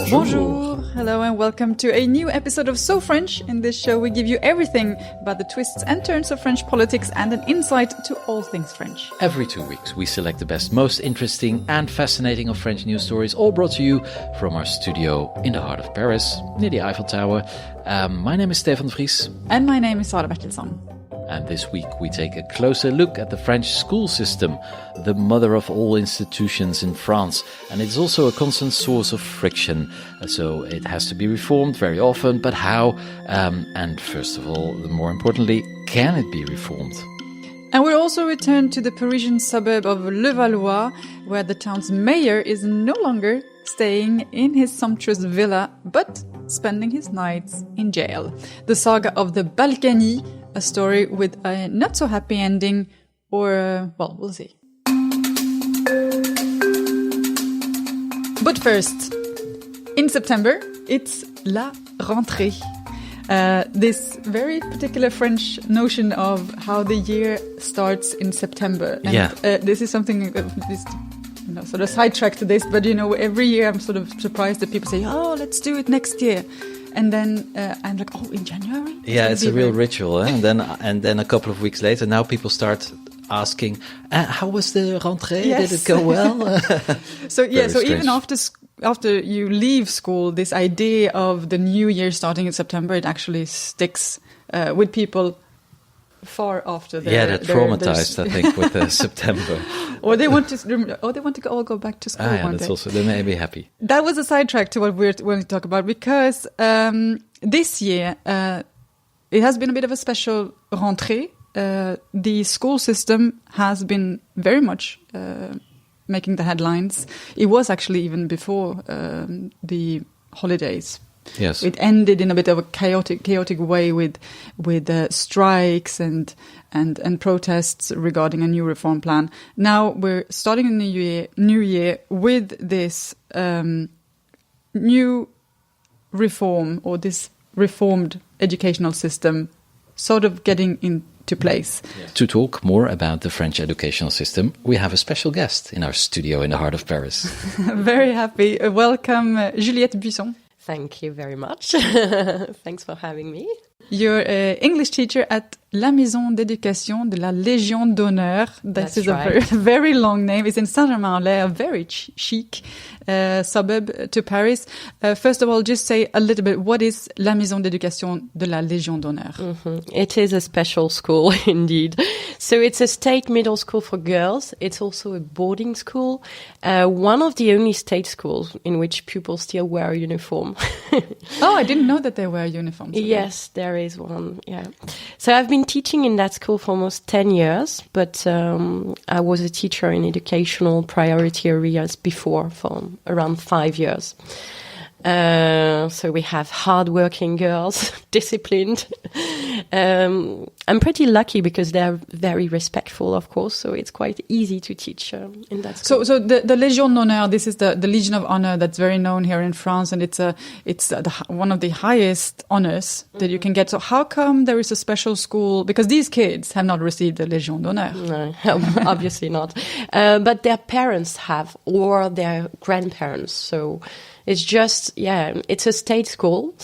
Bonjour. Hello and welcome to a new episode of So French. In this show we give you everything about the twists and turns of French politics and an insight to all things French. Every 2 weeks we select the best, most interesting and fascinating of French news stories, all brought to you from our studio in the heart of Paris, near the Eiffel Tower. My name is Stefan Vries. And my name is Sara Bertilsson. And this week we take a closer look at the French school system, the mother of all institutions in France. And it's also a constant source of friction. So it has to be reformed very often. But how? And first of all, more importantly, can it be reformed? And we'll also return to the Parisian suburb of Levallois, where the town's mayor is no longer staying in his sumptuous villa, but spending his nights in jail. The saga of the Balkany, a story with a not-so-happy ending, or, well, we'll see. But first, in September, it's la Rentrée. This very particular French notion of how the year starts in September. And, this is something, sort of sidetrack to this, but, every year I'm sort of surprised that people say, oh, let's do it next year. And then I'm like, oh, in January? Yeah, it's a real ritual. And then a couple of weeks later, now people start asking, how was the rentrée? Yes. Did it go well? So even after you leave school, this idea of the new year starting in September, it actually sticks with people far after they're traumatized, I think, with September. Or they want to all go back to school. That's also, they may be happy. That was a sidetrack to what we're going to talk about, because this year it has been a bit of a special rentrée. The school system has been very much making the headlines. It was actually even before the holidays. Yes, it ended in a bit of a chaotic way with strikes and protests regarding a new reform plan. Now we're starting a new year with this new reform, or this reformed educational system sort of getting into place. Yes. To talk more about the French educational system, we have a special guest in our studio in the heart of Paris. Very happy. Welcome, Juliette Buisson. Thank you very much. Thanks for having me. You're an English teacher at La Maison d'Éducation de la Légion d'Honneur. That's is right. A very long name. It's in Saint-Germain-en-Laye, a very chic suburb to Paris. First of all, just say a little bit, what is La Maison d'Éducation de la Légion d'Honneur? Mm-hmm. It is a special school, indeed. So it's a state middle school for girls. It's also a boarding school. One of the only state schools in which pupils still wear a uniform. Oh, I didn't know that they wear uniforms. Yes, there is one, yeah. So I've been teaching in that school for almost 10 years, but I was a teacher in educational priority areas before for around 5 years. So we have hardworking girls, disciplined. I'm pretty lucky because they're very respectful, of course, so it's quite easy to teach in that school. So the Légion d'Honneur, this is the Legion of Honor that's very known here in France, and it's one of the highest honors that you can get. So how come there is a special school? Because these kids have not received the Légion d'Honneur. No, obviously not. But their parents have, or their grandparents, so... It's just, it's a state school,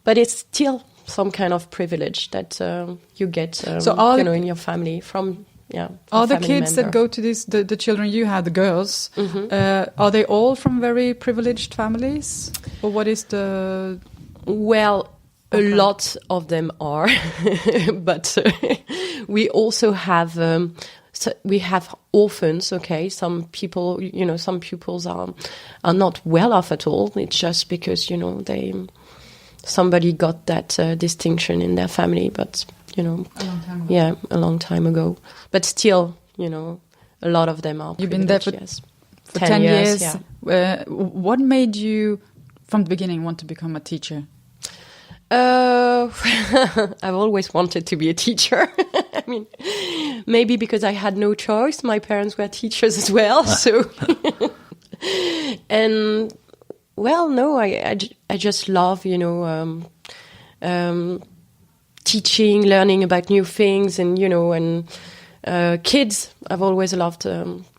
but it's still some kind of privilege that you get, in your family from, all the kids member. That go to this, the children you have, the girls, are they all from very privileged families? Or what is the... Well, a lot of them are, but we also have... So we have orphans, okay? Some people, some pupils are not well off at all. It's just because, somebody got that distinction in their family, but, a long time ago. Yeah, a long time ago. But still, a lot of them are. You've been there for 10 years. Yeah. What made you, from the beginning, want to become a teacher? I've always wanted to be a teacher. I mean, maybe because I had no choice. My parents were teachers as well, so. And well, no, I just love, teaching, learning about new things, and Kids, I've always loved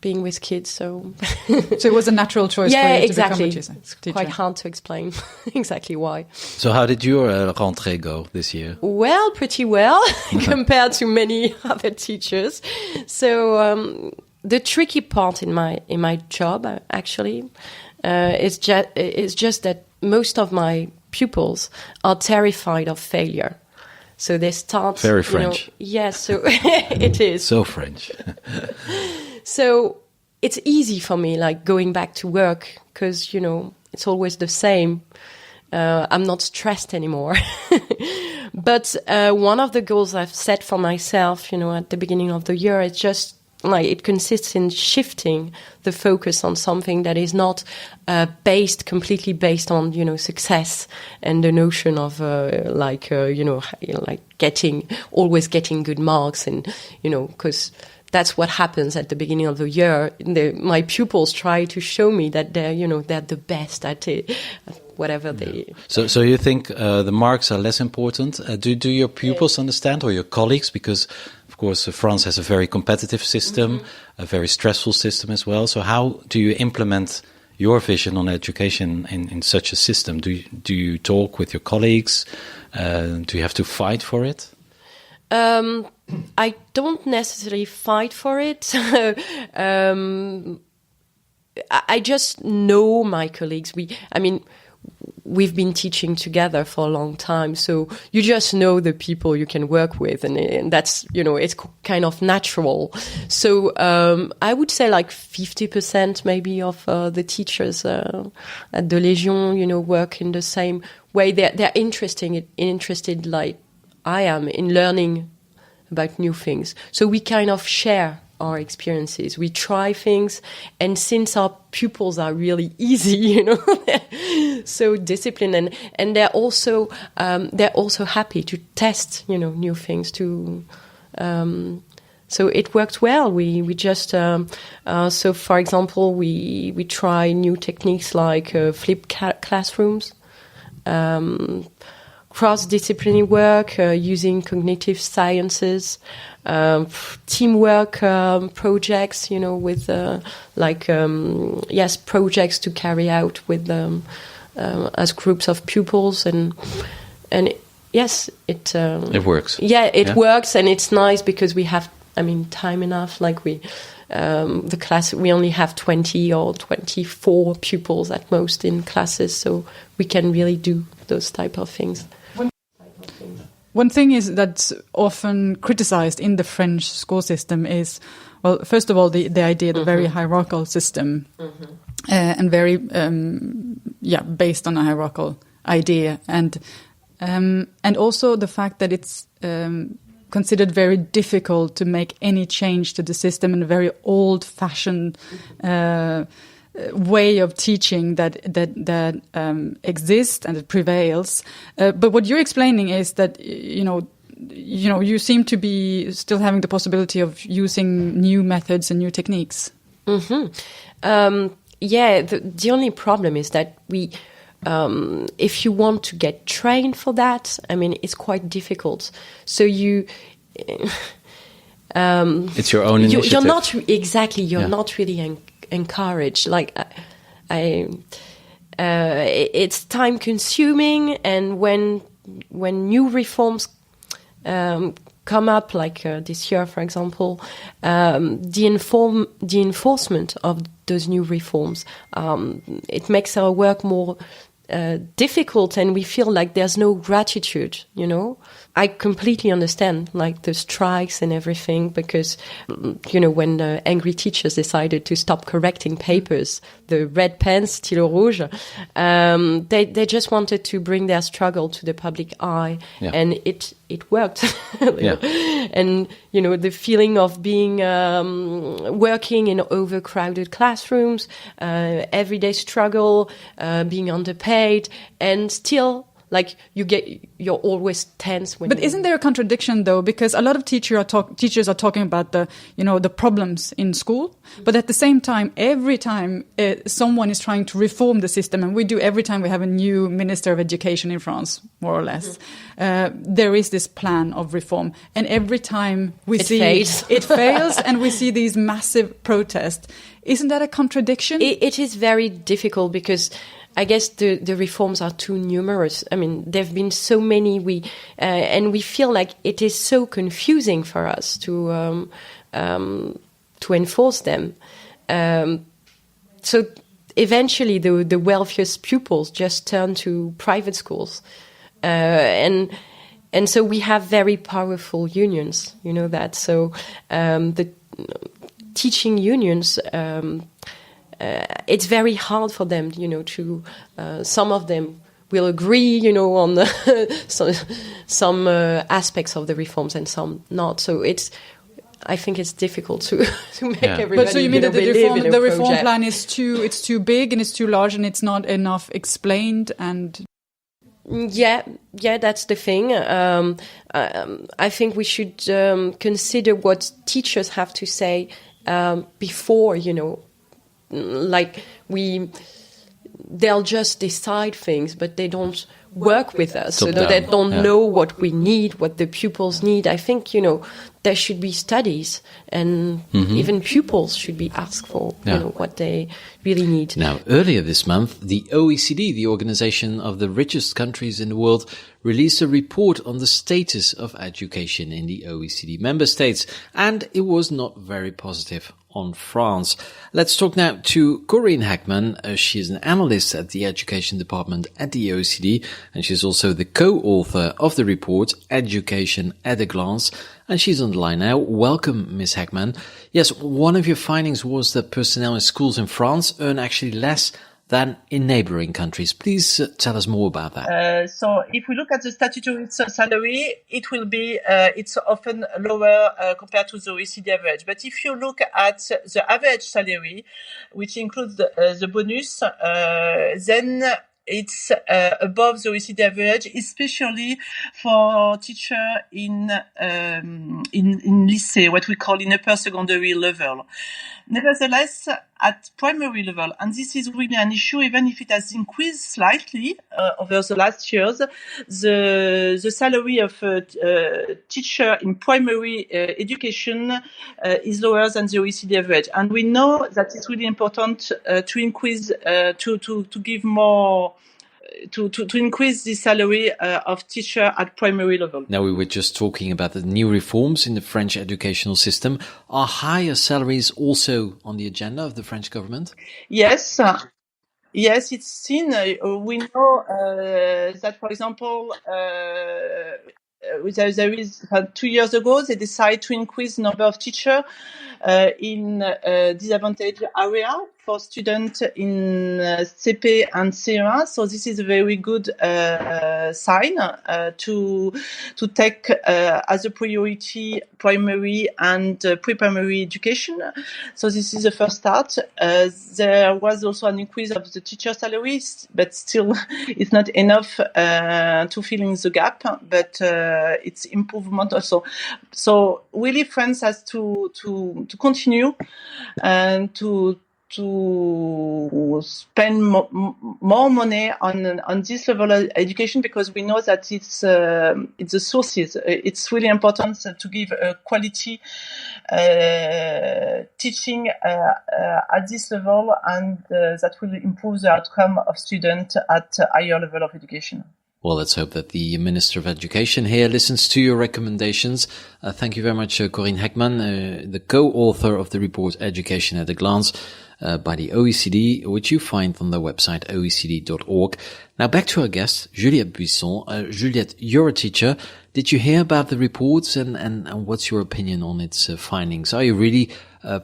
being with kids. So it was a natural choice for you to become a teacher. It's quite hard to explain exactly why. So how did your rentrée go this year? Well, pretty well compared to many other teachers. So the tricky part in my job actually is just that most of my pupils are terrified of failure. So they start... Very French. Yes, so it is. So French. So it's easy for me, like going back to work, because, it's always the same. I'm not stressed anymore. But one of the goals I've set for myself, at the beginning of the year, is just... it consists in shifting the focus on something that is not completely based on, success and the notion of always getting good marks and, because that's what happens at the beginning of the year. My pupils try to show me that they're the best at it, whatever they... So you think the marks are less important? Do your pupils understand, or your colleagues? Because... Of course, France has a very competitive system, a very stressful system as well. So how do you implement your vision on education in such a system? Do you talk with your colleagues? Do you have to fight for it? I don't necessarily fight for it. I just know my colleagues. We've been teaching together for a long time, so you just know the people you can work with, and that's, it's kind of natural. So I would say like 50% maybe of the teachers at the Légion, work in the same way. They're interested like I am in learning about new things. So we kind of share our experiences. We try things, and since our pupils are really easy, so disciplined, and they're also happy to test, new things too. So it worked well. We just so for example, we try new techniques like flipped classrooms. Cross-disciplinary work using cognitive sciences, teamwork projects, with projects to carry out with as groups of pupils, and yes, it works. Yeah, it works, and it's nice because we have, time enough. Like the class, we only have 20 or 24 pupils at most in classes, so we can really do those type of things. One thing is that's often criticized in the French school system is, well, first of all, the idea, the very hierarchical system, and very, based on a hierarchical idea, and also the fact that it's considered very difficult to make any change to the system in a very old-fashioned way of teaching that exists and it prevails. But what you're explaining is that you seem to be still having the possibility of using new methods and new techniques. The only problem is that we, if you want to get trained for that, it's quite difficult. So you. It's your own initiative. You're not not really encouraged. Like, it's time consuming, and when new reforms come up, like this year, for example, the enforcement of those new reforms, it makes our work more difficult, and we feel like there's no gratitude, I completely understand, like, the strikes and everything, because, when angry teachers decided to stop correcting papers, the red pens, stylo rouge, they just wanted to bring their struggle to the public eye, and it worked. And, the feeling of being, working in overcrowded classrooms, everyday struggle, being underpaid, and still like you're always tense when. But isn't there a contradiction though? Because a lot of teachers are talking about the problems in school, but at the same time, every time someone is trying to reform the system, and we do every time we have a new Minister of Education in France, more or less, there is this plan of reform, and every time it fails, and we see these massive protests. Isn't that a contradiction? It is very difficult because I guess the reforms are too numerous. I mean, there have been so many. And we feel like it is so confusing for us to enforce them. So eventually, the wealthiest pupils just turn to private schools, and so we have very powerful unions. You know that. So the teaching unions. It's very hard for them, to some of them will agree, on some aspects of the reforms and some not. So I think it's difficult to make everybody. But so you mean that the reform plan is too big and it's too large and it's not enough explained and. Yeah, that's the thing. I think we should consider what teachers have to say before, like they'll just decide things, but they don't work with us. So they don't know what we need, what the pupils need. I think, there should be studies and even pupils should be asked for, what they really need. Now, earlier this month, the OECD, the organization of the richest countries in the world, released a report on the status of education in the OECD member states, and it was not very positive on France. Let's talk now to Corinne Heckman. She is an analyst at the education department at the OECD, and she's also the co-author of the report, Education at a Glance. And she's on the line now. Welcome, Ms. Heckman. Yes, one of your findings was that personnel in schools in France earn actually less than in neighboring countries. Please tell us more about that. So if we look at the statutory salary, it will be, it's often lower compared to the OECD average. But if you look at the average salary, which includes the bonus, then it's above the OECD average, especially for teacher in lycée, what we call in upper secondary level. Nevertheless, at primary level, and this is really an issue, even if it has increased slightly over the last years, the salary of a teacher in primary education is lower than the OECD average. And we know that it's really important to increase, to give more, to increase the salary of teacher at primary level. Now, we were just talking about the new reforms in the French educational system. Are higher salaries also on the agenda of the French government? Yes. Yes, it's seen. We know that, for example, there is 2 years ago, they decided to increase the number of teachers in disadvantaged area for students in CP and CE1. So this is a very good sign to take as a priority primary and pre-primary education. So this is the first start. There was also an increase of the teacher salaries, but still it's not enough to fill in the gap, but it's improvement also. So really France has to continue and to spend more money on this level of education, because we know that it's the sources. It's really important to give a quality teaching at this level, and that will improve the outcome of students at a higher level of education. Well, let's hope that the Minister of Education here listens to your recommendations. Thank you very much, Corinne Heckman, the co-author of the report Education at a Glance by the OECD, which you find on their website, oecd.org. Now back to our guest, Juliette Buisson. Juliette, you're a teacher. Did you hear about the reports and what's your opinion on its findings? Are you really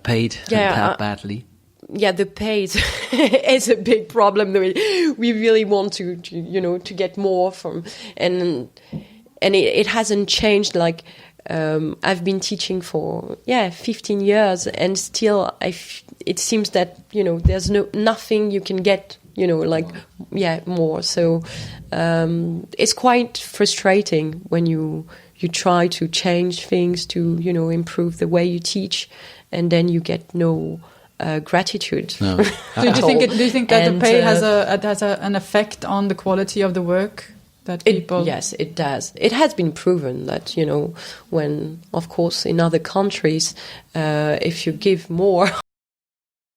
paid badly? Yeah, the pay is a big problem. We really want to get more from, and it hasn't changed. Like, I've been teaching for 15 years, and still it seems that there's nothing you can get more. So it's quite frustrating when you try to change things to, improve the way you teach, and then you get no gratitude. No. Do you think that the pay has an effect on the quality of the work that people? Yes, it does. It has been proven that, when, of course, in other countries, if you give more